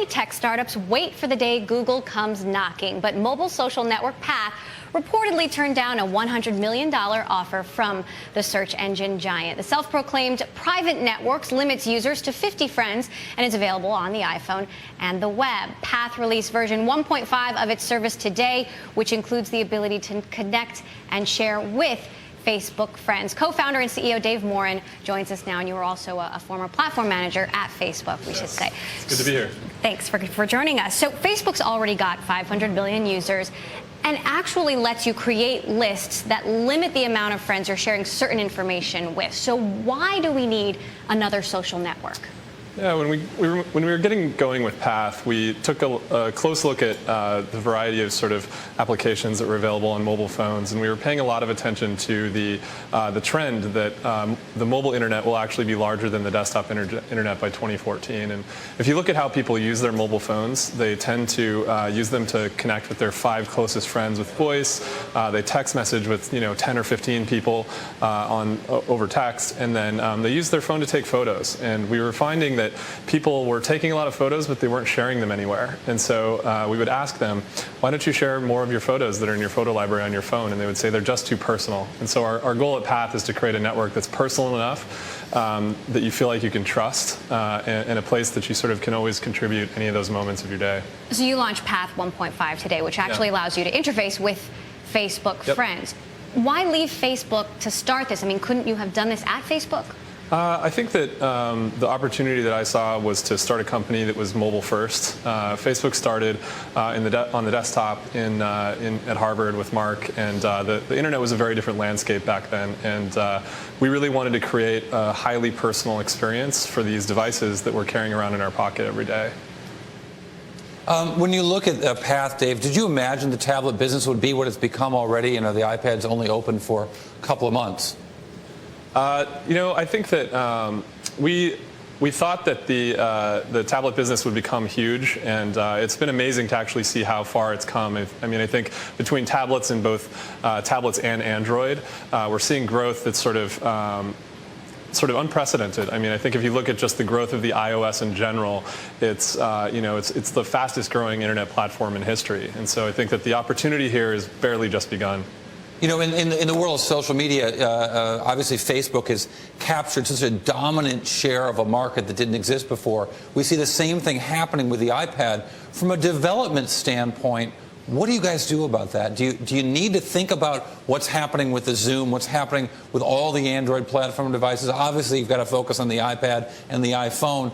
many tech startups wait for the day Google comes knocking, but mobile social network Path reportedly turned down a $100 million offer from the search engine giant. The self-proclaimed private networks limits users to 50 friends and is available on the iPhone and the web. Path released version 1.5 of its service today, which includes the ability to connect and share with Facebook friends. Co-founder and CEO Dave Morin joins us now, and you were also a former platform manager at Facebook, we should say. It's good to be here. Thanks for joining us. So Facebook's already got 500 million users and actually lets you create lists that limit the amount of friends you're sharing certain information with. So why do we need another social network? Yeah, when we were getting going with Path, we took a close look at the variety of sort of applications that were available on mobile phones, and we were paying a lot of attention to the trend that the mobile internet will actually be larger than the desktop internet by 2014. And if you look at how people use their mobile phones, they tend to use them to connect with their 5 closest friends with voice. They text message with 10 or 15 people over text, and then they use their phone to take photos. And we were finding that people were taking a lot of photos, but they weren't sharing them anywhere. And so we would ask them, why don't you share more of your photos that are in your photo library on your phone? And they would say they're just too personal. And so our goal at Path is to create a network that's personal enough that you feel like you can trust, and a place that you sort of can always contribute any of those moments of your day. So you launched Path 1.5 today, which actually allows you to interface with Facebook friends. Why leave Facebook to start this? I mean, couldn't you have done this at Facebook? I think that the opportunity that I saw was to start a company that was mobile first. Facebook started on the desktop at Harvard with Mark, and the internet was a very different landscape back then. And we really wanted to create a highly personal experience for these devices that we're carrying around in our pocket every day. When you look at Path, Dave, did you imagine the tablet business would be what it's become already? The iPad's only open for a couple of months. I think that we thought that the tablet business would become huge, and it's been amazing to actually see how far it's come. I mean, I think between tablets and both tablets and Android, we're seeing growth that's sort of unprecedented. I mean, I think if you look at just the growth of the iOS in general, it's it's the fastest growing internet platform in history. And so I think that the opportunity here has barely just begun. In the world of social media, obviously Facebook has captured such a dominant share of a market that didn't exist before. We see the same thing happening with the iPad. From a development standpoint, what do you guys do about that? Do you need to think about what's happening with the Zoom, what's happening with all the Android platform devices? Obviously, you've got to focus on the iPad and the iPhone.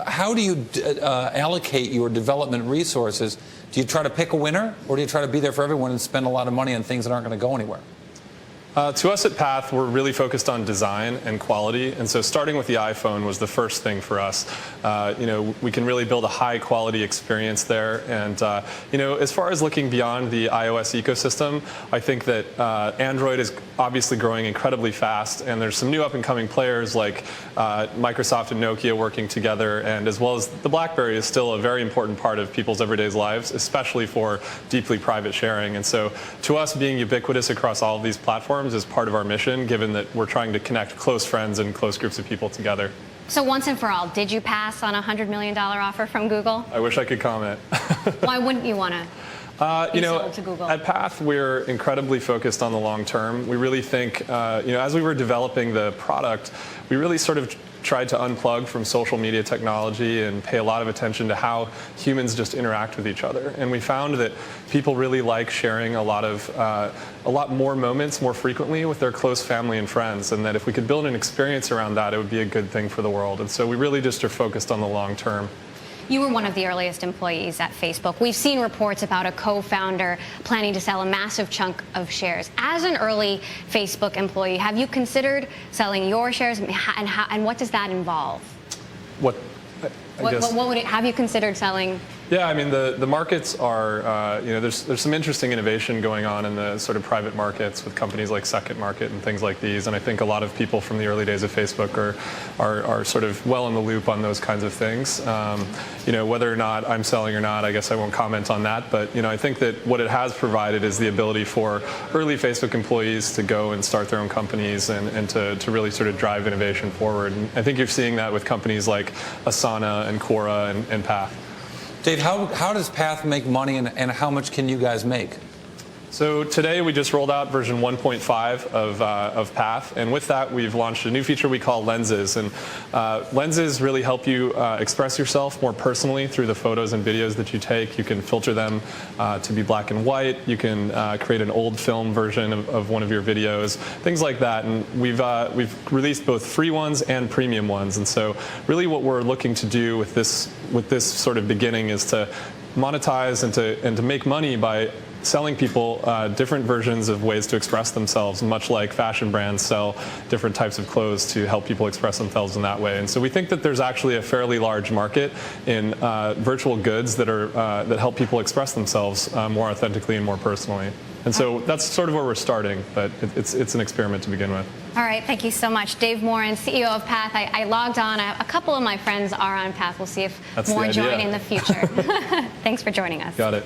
How do you allocate your development resources? Do you try to pick a winner, or do you try to be there for everyone and spend a lot of money on things that aren't going to go anywhere? To us at Path, we're really focused on design and quality, and so starting with the iPhone was the first thing for us. We can really build a high-quality experience there, and as far as looking beyond the iOS ecosystem, I think that Android is obviously growing incredibly fast, and there's some new up-and-coming players like Microsoft and Nokia working together, and as well as the BlackBerry is still a very important part of people's everyday lives, especially for deeply private sharing. And so to us, being ubiquitous across all of these platforms is part of our mission, given that we're trying to connect close friends and close groups of people together. So once and for all, did you pass on a $100 million offer from Google? I wish I could comment. Why wouldn't you want to? To Google? At Path, we're incredibly focused on the long term. We really think, as we were developing the product, we really sort of tried to unplug from social media technology and pay a lot of attention to how humans just interact with each other. And we found that people really like sharing a lot more moments more frequently with their close family and friends, and that if we could build an experience around that, it would be a good thing for the world. And so we really just are focused on the long term. You were one of the earliest employees at Facebook. We've seen reports about a co-founder planning to sell a massive chunk of shares. As an early Facebook employee, have you considered selling your shares, and what does that involve? What would it, have you considered selling? Yeah, I mean, the markets are, there's some interesting innovation going on in the sort of private markets with companies like Second Market and things like these. And I think a lot of people from the early days of Facebook are sort of well in the loop on those kinds of things. Whether or not I'm selling or not, I guess I won't comment on that. But, I think that what it has provided is the ability for early Facebook employees to go and start their own companies and to really sort of drive innovation forward. And I think you're seeing that with companies like Asana and Quora and Path. Dave, how does Path make money, and how much can you guys make? So today we just rolled out version 1.5 of Path, and with that we've launched a new feature we call Lenses. And Lenses really help you express yourself more personally through the photos and videos that you take. You can filter them to be black and white. You can create an old film version of one of your videos, things like that. And we've released both free ones and premium ones. And so really what we're looking to do with this sort of beginning is to monetize and to make money by selling people different versions of ways to express themselves, much like fashion brands sell different types of clothes to help people express themselves in that way. And so we think that there's actually a fairly large market in virtual goods that help people express themselves more authentically and more personally. And so that's sort of where we're starting, but it's an experiment to begin with. All right, thank you so much. Dave Morin, CEO of Path. I logged on. A couple of my friends are on Path. We'll see if more join in the future. Thanks for joining us. Got it.